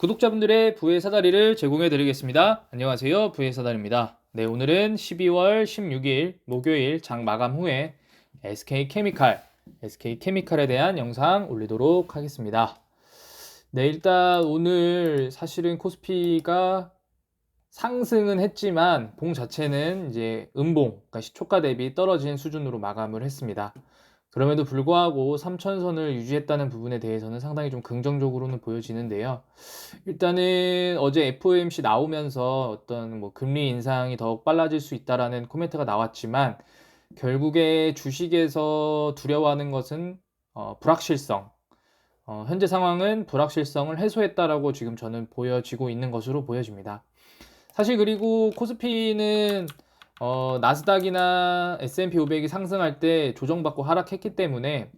구독자분들의 부의 사다리를 제공해 드리겠습니다. 안녕하세요. 부의 사다리입니다. 네, 오늘은 12월 16일 목요일 장 마감 후에 SK케미칼에 대한 영상 올리도록 하겠습니다. 네, 일단 오늘 사실은 코스피가 상승은 했지만 봉 자체는 이제 그러니까 시초가 대비 떨어진 수준으로 마감을 했습니다. 그럼에도 불구하고 3천선을 유지했다는 부분에 대해서는 상당히 좀 긍정적으로는 보여지는데요. 일단은 어제 FOMC 나오면서 어떤 금리 인상이 더욱 빨라질 수 있다라는 코멘트가 나왔지만 결국에 주식에서 두려워하는 것은 불확실성. 현재 상황은 불확실성을 해소했다라고 지금 저는 보여지고 있는 것으로 보여집니다. 사실 그리고 코스피는 나스닥이나 S&P 500이 상승할 때 조정받고 하락했기 때문에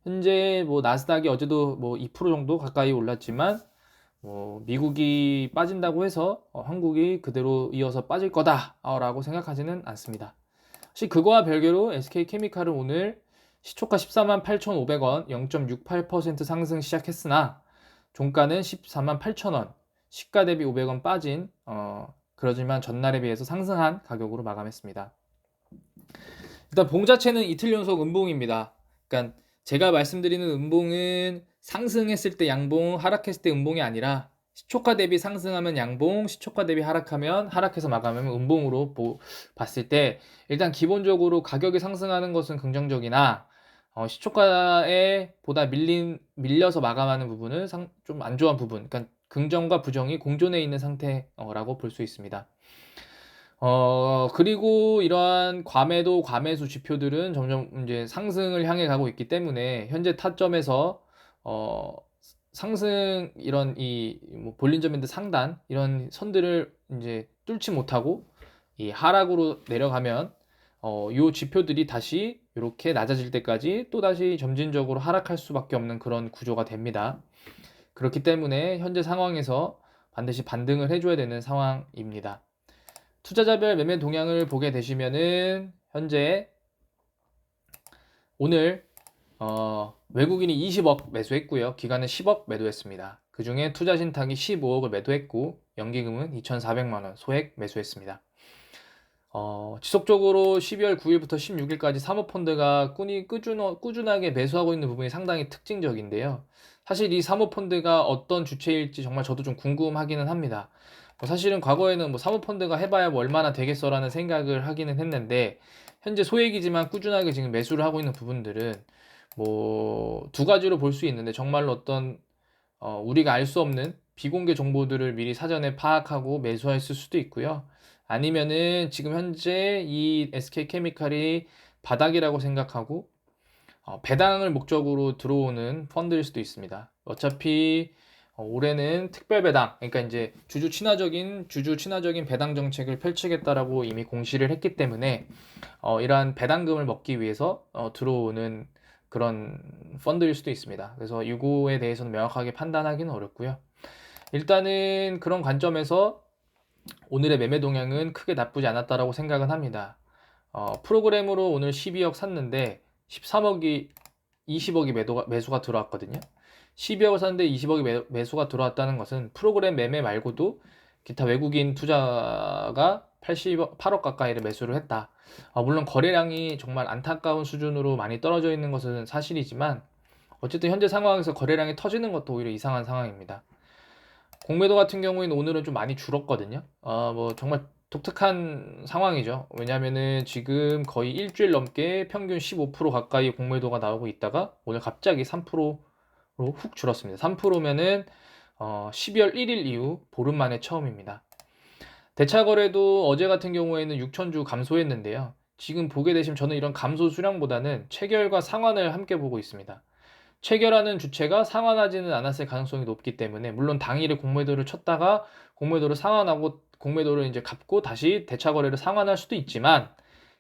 현재 나스닥이 어제도 2% 정도 가까이 올랐지만 미국이 빠진다고 해서 한국이 그대로 이어서 빠질 거다라고 생각하지는 않습니다. 사실 그거와 별개로 SK케미칼은 오늘 시초가 14만 8,500원 0.68% 상승 시작했으나 종가는 14만 8,000원 시가 대비 500원 빠진 그러지만 전날에 비해서 상승한 가격으로 마감했습니다. 일단 봉 자체는 이틀 연속 음봉입니다. 그러니까 제가 말씀드리는 음봉은 상승했을 때 양봉, 하락했을 때 음봉이 아니라 시초가 대비 상승하면 양봉, 시초가 대비 하락하면 하락해서 마감하면 음봉으로 봤을 때 일단 기본적으로 가격이 상승하는 것은 긍정적이나 시초가에 보다 밀려서 마감하는 부분은 좀 안 좋은 부분, 그러니까 긍정과 부정이 공존해 있는 상태라고 볼 수 있습니다. 그리고 이러한 과매도 과매수 지표들은 점점 이제 상승을 향해 가고 있기 때문에 현재 타점에서 상승 이런 볼린저 밴드 상단 이런 선들을 이제 뚫지 못하고 이 하락으로 내려가면 요 지표들이 다시 이렇게 낮아질 때까지 또 다시 점진적으로 하락할 수밖에 없는 그런 구조가 됩니다. 그렇기 때문에 현재 상황에서 반드시 반등을 해줘야 되는 상황입니다. 투자자별 매매 동향을 보게 되시면은 현재 오늘 외국인이 20억 매수했고요. 기관은 10억 매도했습니다. 그 중에 투자 신탁이 15억을 매도했고 연기금은 2,400만 원 소액 매수했습니다. 지속적으로 12월 9일부터 16일까지 사모펀드가 꾸준하게 매수하고 있는 부분이 상당히 특징적인데요. 사실 이 사모펀드가 어떤 주체일지 정말 저도 좀 궁금하기는 합니다. 사실은 과거에는 사모펀드가 해봐야 얼마나 되겠어라는 생각을 하기는 했는데 현재 소액이지만 꾸준하게 지금 매수를 하고 있는 부분들은 두 가지로 볼 수 있는데 정말로 어떤 우리가 알 수 없는 비공개 정보들을 미리 사전에 파악하고 매수했을 수도 있고요. 아니면은 지금 현재 이 SK케미칼이 바닥이라고 생각하고 배당을 목적으로 들어오는 펀드일 수도 있습니다. 어차피 올해는 특별 배당, 그러니까 이제 주주 친화적인 배당 정책을 펼치겠다라고 이미 공시를 했기 때문에 이러한 배당금을 먹기 위해서 들어오는 그런 펀드일 수도 있습니다. 그래서 이거에 대해서는 명확하게 판단하기는 어렵고요. 일단은 그런 관점에서 오늘의 매매 동향은 크게 나쁘지 않았다라고 생각은 합니다. 프로그램으로 오늘 12억 샀는데 13억이 20억이 매수가 들어왔거든요. 12억을 샀는데 20억이 매수가 들어왔다는 것은 프로그램 매매 말고도 기타 외국인 투자가 8억 가까이를 매수를 했다. 물론 거래량이 정말 안타까운 수준으로 많이 떨어져 있는 것은 사실이지만 어쨌든 현재 상황에서 거래량이 터지는 것도 오히려 이상한 상황입니다. 공매도 같은 경우에는 오늘은 좀 많이 줄었거든요. 정말 독특한 상황이죠. 왜냐면은 지금 거의 일주일 넘게 평균 15% 가까이 공매도가 나오고 있다가 오늘 갑자기 3%로 훅 줄었습니다. 3%면은 12월 1일 이후 보름 만에 처음입니다. 대차 거래도 어제 같은 경우에는 6천주 감소했는데요. 지금 보게 되시면 저는 이런 감소 수량보다는 체결과 상환을 함께 보고 있습니다. 체결하는 주체가 상환하지는 않았을 가능성이 높기 때문에 물론 당일에 공매도를 쳤다가 공매도를 상환하고 공매도를 이제 갚고 다시 대차 거래를 상환할 수도 있지만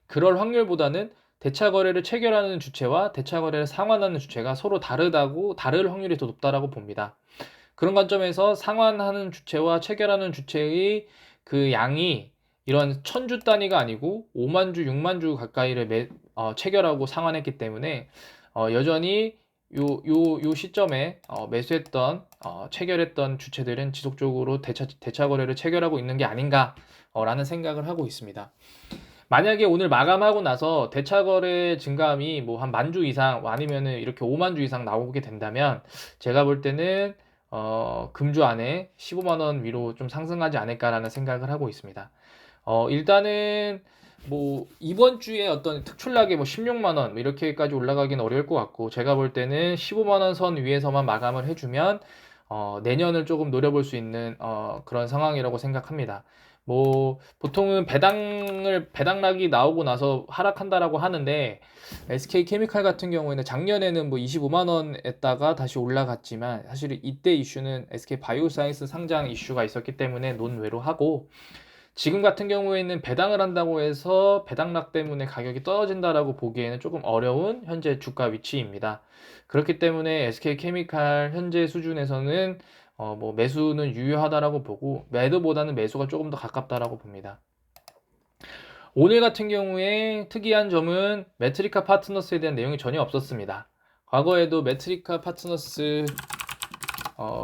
그럴 확률보다는 대차 거래를 체결하는 주체와 대차 거래를 상환하는 주체가 서로 다를 확률이 더 높다라고 봅니다. 그런 관점에서 상환하는 주체와 체결하는 주체의 그 양이 이런 1000주 단위가 아니고 5만 주, 6만 주 가까이를 체결하고 상환했기 때문에 여전히 요 시점에 매수했던 체결했던 주체들은 지속적으로 대차 거래를 체결하고 있는 게 아닌가 라는 생각을 하고 있습니다. 만약에 오늘 마감하고 나서 대차 거래 증가함이 뭐 한 10,000주 이상 아니면은 이렇게 50,000주 이상 나오게 된다면 제가 볼 때는 금주 안에 15만 원 위로 좀 상승하지 않을까라는 생각을 하고 있습니다. 일단은 뭐 이번 주에 어떤 특출나게 뭐 16만 원 이렇게까지 올라가기는 어려울 것 같고, 제가 볼 때는 15만 원 선 위에서만 마감을 해주면 내년을 조금 노려볼 수 있는 그런 상황이라고 생각합니다. 뭐 보통은 배당락이 나오고 나서 하락한다라고 하는데, SK케미칼 같은 경우에는 작년에는 뭐 25만 원에다가 다시 올라갔지만, 사실 이때 이슈는 SK바이오사이언스 상장 이슈가 있었기 때문에 논외로 하고, 지금 같은 경우에는 배당을 한다고 해서 배당락 때문에 가격이 떨어진다라고 보기에는 조금 어려운 현재 주가 위치입니다. 그렇기 때문에 SK케미칼 현재 수준에서는 뭐 매수는 유효하다라고 보고, 매도보다는 매수가 조금 더 가깝다라고 봅니다. 오늘 같은 경우에 특이한 점은 메트리카 파트너스에 대한 내용이 전혀 없었습니다. 과거에도 메트리카 파트너스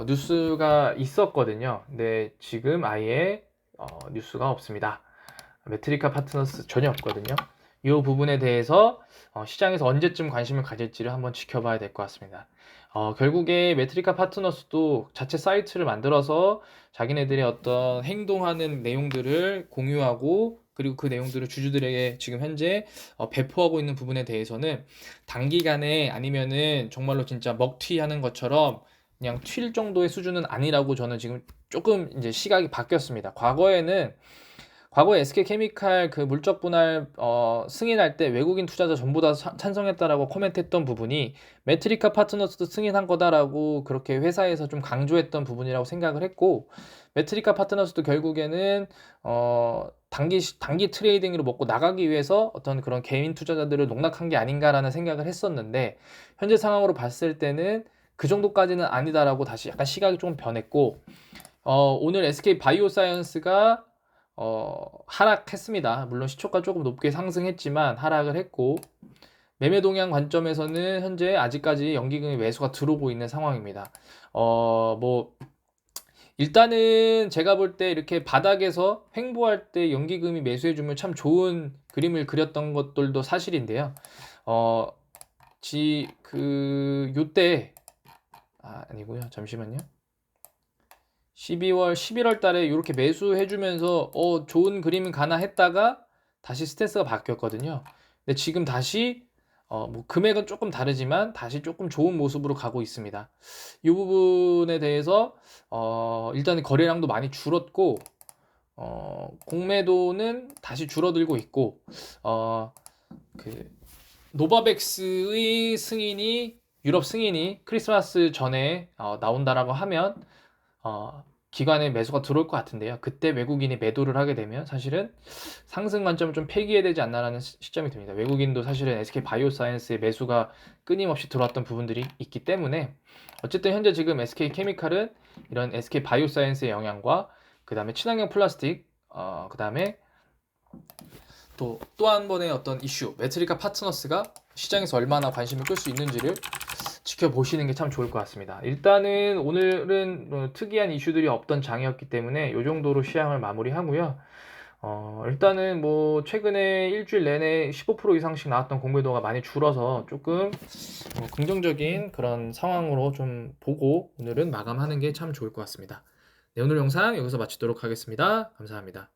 뉴스가 있었거든요. 근데 지금 아예 뉴스가 없습니다. 메트리카 파트너스 전혀 없거든요. 이 부분에 대해서 시장에서 언제쯤 관심을 가질지를 한번 지켜봐야 될 것 같습니다. 결국에 메트리카 파트너스도 자체 사이트를 만들어서 자기네들의 어떤 행동하는 내용들을 공유하고, 그리고 그 내용들을 주주들에게 지금 현재 배포하고 있는 부분에 대해서는 단기간에 아니면은 정말로 진짜 먹튀하는 것처럼 그냥 튈 정도의 수준은 아니라고 저는 지금 조금 이제 시각이 바뀌었습니다. 과거에 SK케미칼 그 물적 분할 승인할 때 외국인 투자자 전부 다 찬성했다라고 코멘트했던 부분이 메트리카 파트너스도 승인한 거다라고 그렇게 회사에서 좀 강조했던 부분이라고 생각을 했고, 메트리카 파트너스도 결국에는 단기 트레이딩으로 먹고 나가기 위해서 어떤 그런 개인 투자자들을 농락한 게 아닌가라는 생각을 했었는데, 현재 상황으로 봤을 때는 그 정도까지는 아니다라고 다시 약간 시각이 좀 변했고, 오늘 SK바이오사이언스가 하락했습니다. 물론 시초가 조금 높게 상승했지만 하락을 했고, 매매 동향 관점에서는 현재 아직까지 연기금의 매수가 들어오고 있는 상황입니다. 뭐 일단은 제가 볼 때 이렇게 바닥에서 횡보할 때 연기금이 매수해주면 참 좋은 그림을 그렸던 것들도 사실인데요. 요때 아니고요. 잠시만요. 11월 달에 이렇게 매수해주면서 좋은 그림은 가나 했다가 다시 스탠스가 바뀌었거든요. 근데 지금 다시 뭐 금액은 조금 다르지만 다시 조금 좋은 모습으로 가고 있습니다. 이 부분에 대해서 일단 거래량도 많이 줄었고, 공매도는 다시 줄어들고 있고, 그 노바백스의 승인이 유럽 승인이 크리스마스 전에 나온다라고 하면 기관의 매수가 들어올 것 같은데요. 그때 외국인이 매도를 하게 되면 사실은 상승 관점을 좀 폐기해야 되지 않나라는 시점이 듭니다. 외국인도 사실은 SK바이오사이언스의 매수가 끊임없이 들어왔던 부분들이 있기 때문에, 어쨌든 현재 지금 SK케미칼은 이런 SK바이오사이언스의 영향과 그 다음에 친환경 플라스틱, 그 다음에 또 한 번의 어떤 이슈, 메트리카 파트너스가 시장에서 얼마나 관심을 끌 수 있는지를 지켜보시는 게 참 좋을 것 같습니다. 일단은 오늘은 특이한 이슈들이 없던 장이었기 때문에 이 정도로 시향을 마무리하고요. 일단은 뭐 최근에 일주일 내내 15% 이상씩 나왔던 공매도가 많이 줄어서 조금 긍정적인 그런 상황으로 좀 보고 오늘은 마감하는 게 참 좋을 것 같습니다. 네, 오늘 영상 여기서 마치도록 하겠습니다. 감사합니다.